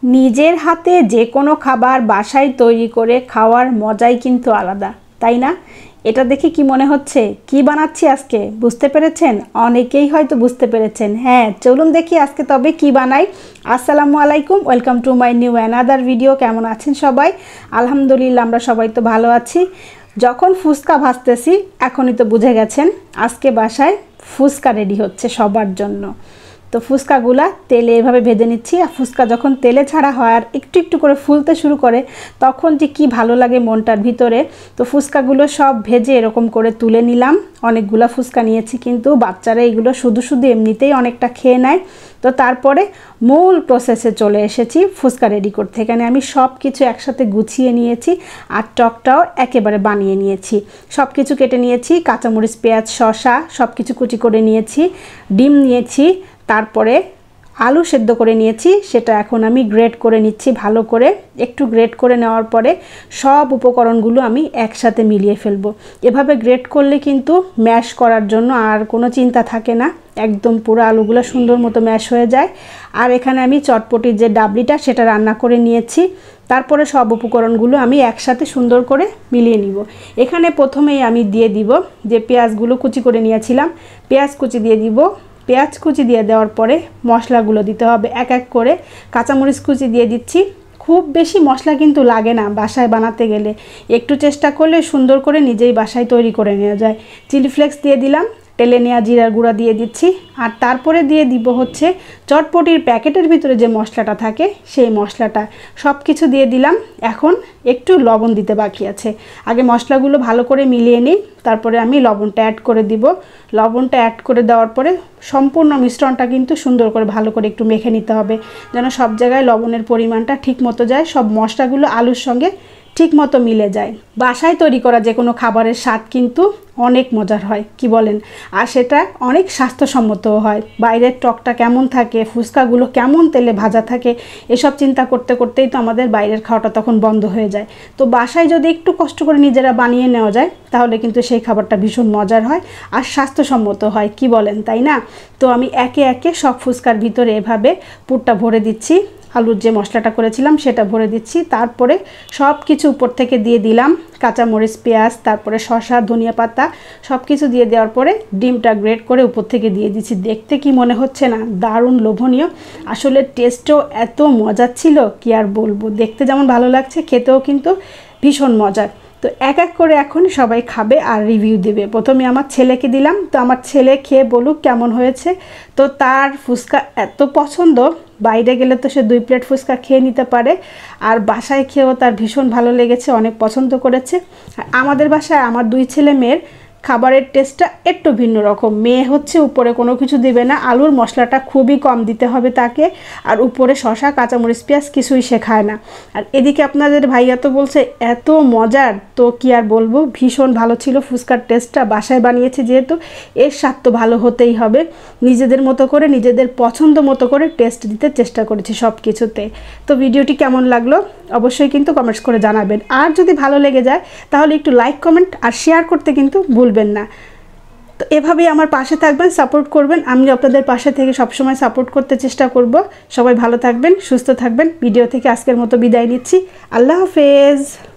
নিজের হাতে যে কোনো খাবার বাসায় তৈরি করে খাওয়ার মজাই কিন্তু আলাদা, তাই না? এটা দেখে কি মনে হচ্ছে কি বানাচ্ছি আজকে? বুঝতে পেরেছেন? অনেকেই হয়তো বুঝতে পেরেছেন। হ্যাঁ, চলুন দেখি আজকে তবে কি বানাই। আসসালামু আলাইকুম, welcome to my new another video. কেমন আছেন সবাই? আলহামদুলিল্লাহ, আমরা সবাই তো ভালো আছি। যখন ফুচকা ভাজতেছি এখনই তো বুঝে গেছেন আজকে বাসায় ফুচকা রেডি হচ্ছে সবার জন্য। তো ফুচকাগুলা তেলে এভাবে ভেজে নিচ্ছি। আর ফুচকা যখন তেলে ছাড়া হয় আর একটু একটু করে ফুলতে শুরু করে তখন যে কি ভালো লাগে মনটার ভিতরে। তো ফুচকাগুলো সব ভেজে এরকম করে তুলে নিলাম। অনেকগুলা ফুচকা নিয়েছি, কিন্তু বাচ্চারা এগুলো শুধু শুধু এমনিতেই অনেকটা খেয়ে নেয়। তো তারপরে মূল প্রসেসে চলে এসেছি ফুচকা রেডি করতে। এখানে আমি সব কিছু একসাথে গুছিয়ে নিয়েছি আর টকটাও একেবারে বানিয়ে নিয়েছি। সব কিছু কেটে নিয়েছি, কাঁচামরিচ, পেঁয়াজ, শসা সব কিছু কুচি করে নিয়েছি, ডিম নিয়েছি, তারপরে আলু সেদ্ধ করে নিয়েছি। সেটা এখন আমি গ্রেট করে নিচ্ছি ভালো করে। একটু গ্রেট করে নেওয়ার পরে সব উপকরণগুলো আমি একসাথে মিলিয়ে ফেলবো। এভাবে গ্রেট করলে কিন্তু ম্যাশ করার জন্য আর কোনো চিন্তা থাকে না, একদম পুরো আলুগুলো সুন্দর মতো ম্যাশ হয়ে যায়। আর এখানে আমি চটপটির যে ডাবলিটা সেটা রান্না করে নিয়েছি। তারপরে সব উপকরণগুলো আমি একসাথে সুন্দর করে মিলিয়ে নিব। এখানে প্রথমেই আমি দিয়ে দিব যে পেঁয়াজগুলো কুচি করে নিয়েছিলাম, পেঁয়াজ কুচি দিয়ে দিব। পেঁয়াজ কুচি দিয়ে দেওয়ার পরে মশলাগুলো দিতে হবে এক এক করে। কাঁচামরিচ কুচি দিয়ে দিচ্ছি। খুব বেশি মশলা কিন্তু লাগে না বাসায় বানাতে গেলে, একটু চেষ্টা করলে সুন্দর করে নিজেই বাসায় তৈরি করে নেওয়া যায়। চিলি ফ্লেক্স দিয়ে দিলাম, তেলে নেওয়া জিরার গুঁড়া দিয়ে দিচ্ছি। আর তারপরে দিয়ে দিব হচ্ছে চটপটির প্যাকেটের ভিতরে যে মশলাটা থাকে সেই মশলাটা, সব কিছু দিয়ে দিলাম। এখন একটু লবণ দিতে বাকি আছে। আগে মশলাগুলো ভালো করে মিলিয়ে নিই, তারপরে আমি লবণটা অ্যাড করে দিব। লবণটা অ্যাড করে দেওয়ার পরে সম্পূর্ণ মিশ্রণটা কিন্তু সুন্দর করে ভালো করে একটু মেখে নিতে হবে, যেন সব জায়গায় লবণের পরিমাণটা ঠিক মতো যায়, সব মশলাগুলো আলুর সঙ্গে ঠিক মতো মিলে যায়। বাসায় তৈরি করা যে কোনো খাবারের স্বাদ কিন্তু অনেক মজার হয়, কি বলেন? আর সেটা অনেক স্বাস্থ্যসম্মতও হয়। বাইরের টকটা কেমন থাকে, ফুচকাগুলো কেমন তেলে ভাজা থাকে, এসব চিন্তা করতে করতেই তো আমাদের বাইরের খাওয়াটা তখন বন্ধ হয়ে যায়। তো বাসায় যদি একটু কষ্ট করে নিজেরা বানিয়ে নেওয়া যায় তাহলে কিন্তু সেই খাবারটা ভীষণ মজার হয় আর স্বাস্থ্যসম্মত হয়, কি বলেন? তাই না? তো আমি একে একে সব ফুচকার ভিতরে এভাবে পুরটা ভরে দিচ্ছি। আলুর যে মশলাটা করেছিলাম সেটা ভরে দিচ্ছি। তারপরে সব কিছু উপর থেকে দিয়ে দিলাম, কাঁচামরিচ, পেঁয়াজ, তারপরে শসা, ধনিয়া পাতা সব কিছু দিয়ে দেওয়ার পরে ডিমটা গ্রেট করে উপর থেকে দিয়ে দিচ্ছি। দেখতে কি মনে হচ্ছে না দারুণ লোভনীয়? আসলে টেস্টও এত মজার ছিল কি আর বলবো। দেখতে যেমন ভালো লাগছে, খেতেও কিন্তু ভীষণ মজার। তো এক এক করে এখন সবাই খাবে আর রিভিউ দেবে। প্রথমে আমার ছেলেকে দিলাম, তো আমার ছেলে খেয়ে বলুক কেমন হয়েছে। তো তার ফুচকা এত পছন্দ, বাইরে গেলে তো সে 2 প্লেট ফুচকা খেয়ে নিতে পারে, আর বাসায় খেয়েও তার ভীষণ ভালো লেগেছে, অনেক পছন্দ করেছে। আর আমাদের বাসায় আমার 2 ছেলে মেয়ের খাবারের টেস্টটা একটু ভিন্ন রকম। মেয়ে হচ্ছে উপরে কোনো কিছু দিবে না, আলুর মশলাটা খুবই কম দিতে হবে তাকে, আর উপরে শসা, কাঁচামরিচ, পেঁয়াজ কিছুই সে খায় না। আর এদিকে আপনাদের ভাইয়া তো বলছে এত মজার, তো কি আর বলবো, ভীষণ ভালো ছিল ফুচকার টেস্টটা। বাসায় বানিয়েছে যেহেতু এর স্বাদ তো ভালো হতেই হবে। নিজেদের মতো করে, নিজেদের পছন্দ মতো করে টেস্ট দিতে চেষ্টা করেছি সব কিছুতে। তো ভিডিওটি কেমন লাগলো অবশ্যই কিন্তু কমেন্টস করে জানাবেন। আর যদি ভালো লেগে যায় তাহলে একটু লাইক, কমেন্ট আর শেয়ার করতে কিন্তু ভুলবেন না। তো এভাবেই আমার পাশে থাকবেন, সাপোর্ট করবেন। আমি আপনাদের পাশে থেকে সবসময় সাপোর্ট করতে চেষ্টা করব। সবাই ভালো থাকবেন, সুস্থ থাকবেন। ভিডিও থেকে আজকের মতো বিদায় নিচ্ছি। আল্লাহ হাফেজ।